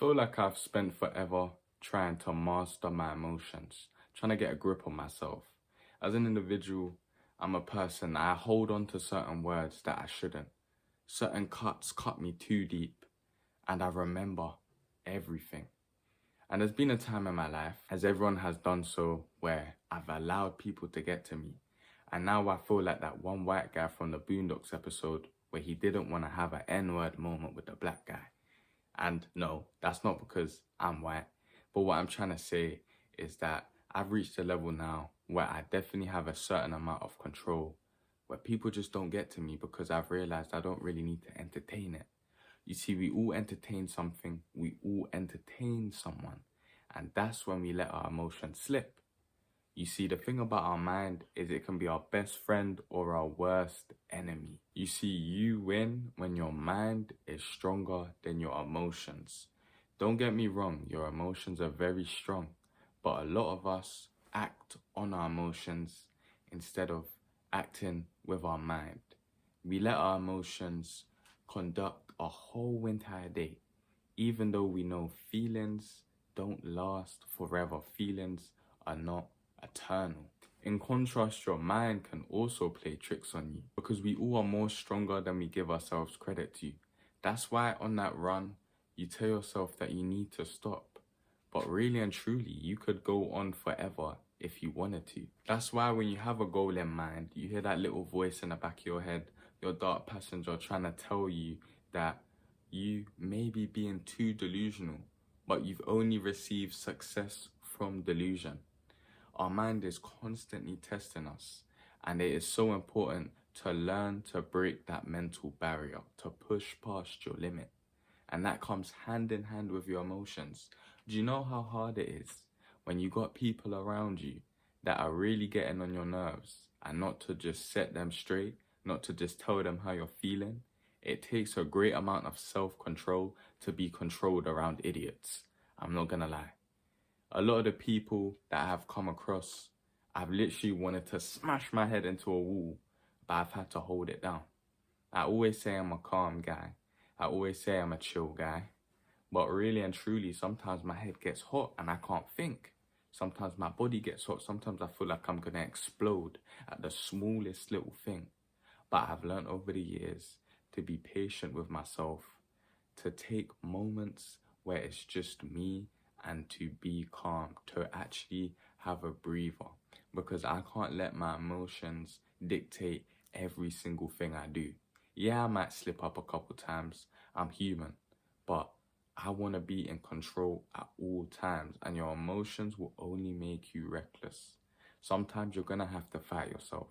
feel like I've spent forever trying to master my emotions, trying to get a grip on myself. As an individual, I'm a person, I hold on to certain words that I shouldn't. Certain cuts cut me too deep, and I remember everything. And there's been a time in my life, as everyone has done so, where I've allowed people to get to me. And now I feel like that one white guy from the Boondocks episode where he didn't want to have an N-word moment with the black guy. And no, that's not because I'm white. But what I'm trying to say is that I've reached a level now where I definitely have a certain amount of control, where people just don't get to me because I've realized I don't really need to entertain it. You see, we all entertain something, we all entertain someone, and that's when we let our emotions slip. You see, the thing about our mind is it can be our best friend or our worst enemy. You see, you win when your mind is stronger than your emotions. Don't get me wrong, your emotions are very strong, but a lot of us act on our emotions instead of acting with our mind. We let our emotions conduct a whole entire day, even though we know feelings don't last forever. Feelings are not eternal. In contrast, your mind can also play tricks on you because we all are more stronger than we give ourselves credit to. That's why on that run, you tell yourself that you need to stop. But really and truly, you could go on forever if you wanted to. That's why when you have a goal in mind, you hear that little voice in the back of your head, your dark passenger trying to tell you that you may be being too delusional, but you've only received success from delusion. Our mind is constantly testing us, and it is so important to learn to break that mental barrier, to push past your limit. And that comes hand in hand with your emotions. Do you know how hard it is when you got people around you that are really getting on your nerves, and not to just set them straight, not to just tell them how you're feeling? It takes a great amount of self-control to be controlled around idiots. I'm not gonna lie. A lot of the people that I have come across, I've literally wanted to smash my head into a wall, but I've had to hold it down. I always say I'm a calm guy. I always say I'm a chill guy. But really and truly, sometimes my head gets hot and I can't think. Sometimes my body gets hot. Sometimes I feel like I'm gonna explode at the smallest little thing. But I've learned over the years to be patient with myself, to take moments where it's just me and to be calm, to actually have a breather, because I can't let my emotions dictate every single thing I do. Yeah, I might slip up a couple times, I'm human, but I want to be in control at all times, and your emotions will only make you reckless. Sometimes you're gonna have to fight yourself.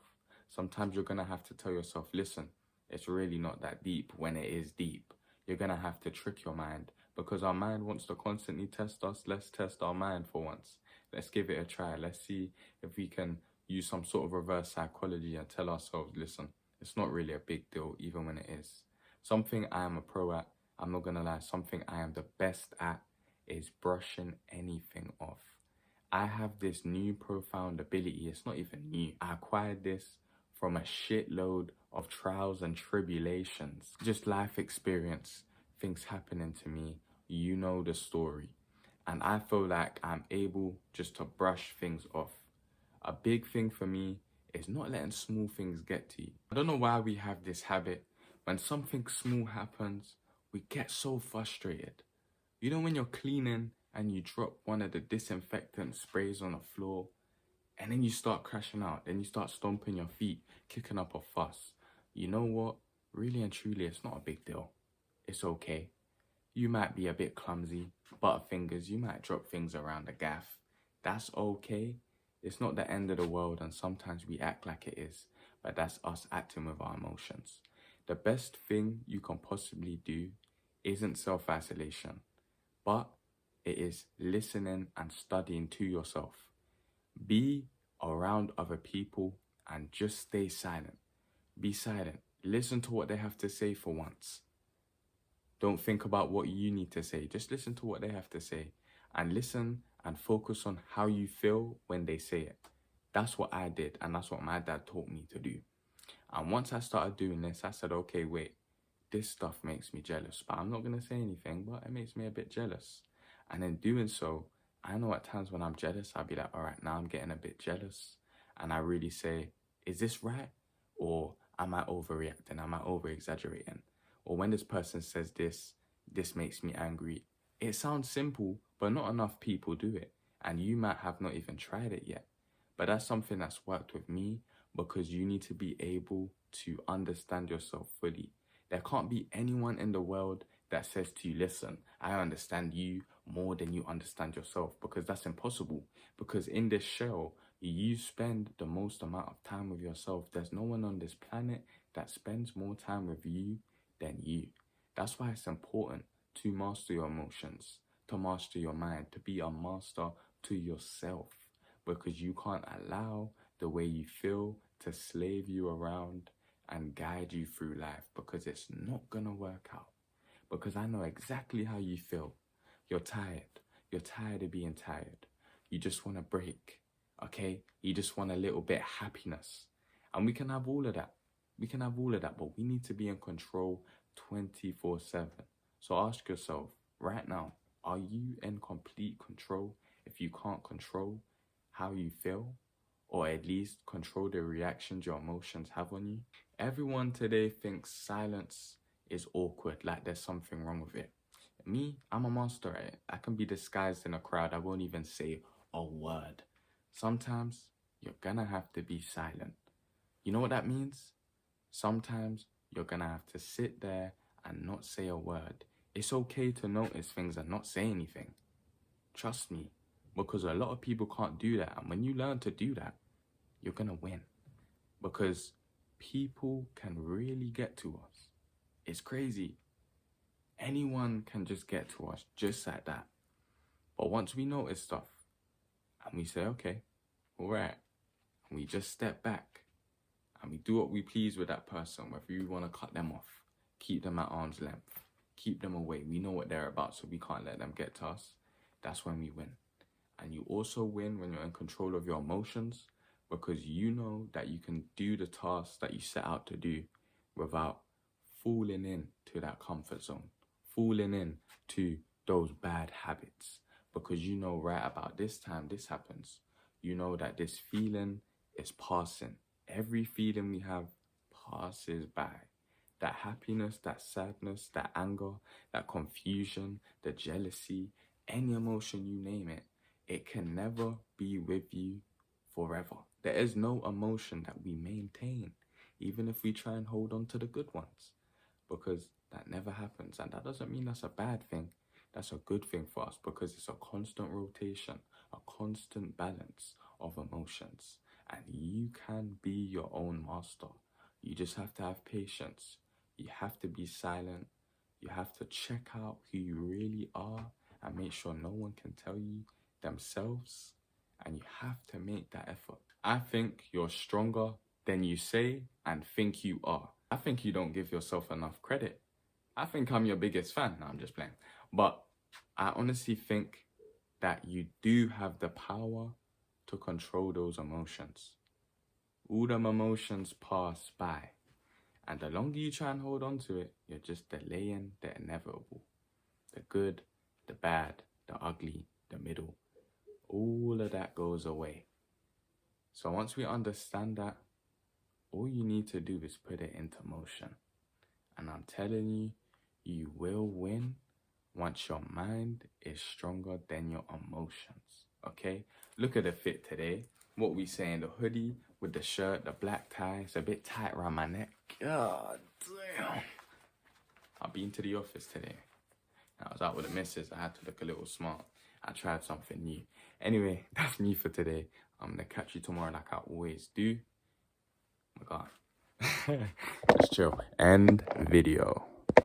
Sometimes you're gonna have to tell yourself, listen, it's really not that deep when it is deep. You're gonna have to trick your mind, because our mind wants to constantly test us. Let's test our mind for once. Let's give it a try. Let's see if we can use some sort of reverse psychology and tell ourselves, listen, it's not really a big deal, even when it is. Something I am a pro at, I'm not gonna lie, something I am the best at is brushing anything off. I have this new profound ability. It's not even new. I acquired this from a shitload of trials and tribulations. Just life experience, things happening to me, you know the story. And I feel like I'm able just to brush things off. A big thing for me is not letting small things get to you. I don't know why we have this habit. When something small happens, we get so frustrated. You know when you're cleaning and you drop one of the disinfectant sprays on the floor, and then you start crashing out, then you start stomping your feet, kicking up a fuss. You know what? Really and truly, it's not a big deal. It's okay. You might be a bit clumsy, butterfingers, you might drop things around the gaff. That's okay. It's not the end of the world, and sometimes we act like it is, but that's us acting with our emotions. The best thing you can possibly do isn't self-isolation, but it is listening and studying to yourself. Be around other people and just stay silent. Be silent. Listen to what they have to say for once. Don't think about what you need to say. Just listen to what they have to say. And listen and focus on how you feel when they say it. That's what I did, and that's what my dad taught me to do. And once I started doing this, I said, okay, wait, this stuff makes me jealous, but I'm not going to say anything, but it makes me a bit jealous. And in doing so, I know at times when I'm jealous, I'll be like, all right, now I'm getting a bit jealous. And I really say, is this right? Or am I overreacting? Am I over-exaggerating? Or when this person says this makes me angry. It sounds simple, but not enough people do it. And you might have not even tried it yet. But that's something that's worked with me, because you need to be able to understand yourself fully. There can't be anyone in the world that says to you, listen, I understand you more than you understand yourself, because that's impossible. Because in this shell, you spend the most amount of time with yourself. There's no one on this planet that spends more time with you than you. That's why it's important to master your emotions, to master your mind, to be a master to yourself, because you can't allow the way you feel to slave you around and guide you through life, because it's not gonna work out. Because I know exactly how you feel. You're tired. You're tired of being tired. You just want a break, okay? You just want a little bit of happiness. And we can have all of that. We can have all of that, but we need to be in control 24/7. So ask yourself right now, are you in complete control? If you can't control how you feel, or at least control the reactions your emotions have on you. Everyone today thinks silence is awkward, like there's something wrong with it. Me, I'm a master at it. I can be disguised in a crowd. I won't even say a word. Sometimes you're gonna have to be silent. You know what that means? Sometimes you're gonna have to sit there and not say a word. It's okay to notice things and not say anything. Trust me, because a lot of people can't do that. And when you learn to do that, you're gonna win. Because people can really get to us. It's crazy. Anyone can just get to us just like that. But once we notice stuff and we say, okay, all right, and we just step back and we do what we please with that person, whether you want to cut them off, keep them at arm's length, keep them away. We know what they're about, so we can't let them get to us. That's when we win. And you also win when you're in control of your emotions, because you know that you can do the tasks that you set out to do without falling into that comfort zone, falling into those bad habits, because you know right about this time this happens. You know that this feeling is passing. Every feeling we have passes by. That happiness, that sadness, that anger, that confusion, the jealousy, any emotion, you name it, it can never be with you forever. There is no emotion that we maintain, even if we try and hold on to the good ones, because that never happens. And that doesn't mean that's a bad thing. That's a good thing for us, because it's a constant rotation, a constant balance of emotions. And you can be your own master. You just have to have patience. You have to be silent. You have to check out who you really are and make sure no one can tell you themselves. And you have to make that effort. I think you're stronger than you say and think you are. I think you don't give yourself enough credit. I think I'm your biggest fan. No, I'm just playing. But I honestly think that you do have the power to control those emotions. All them emotions pass by. And the longer you try and hold on to it, you're just delaying the inevitable. The good, the bad, the ugly, the middle. All of that goes away. So once we understand that, all you need to do is put it into motion. And I'm telling you, you will win once your mind is stronger than your emotions, okay? Look at the fit today. What we saying, the hoodie with the shirt, the black tie, it's a bit tight around my neck. God damn. I've been to the office today. I was out with the missus. I had to look a little smart. I tried something new. Anyway, that's me for today. I'm gonna catch you tomorrow like I always do. Oh my God. Just chill. End video.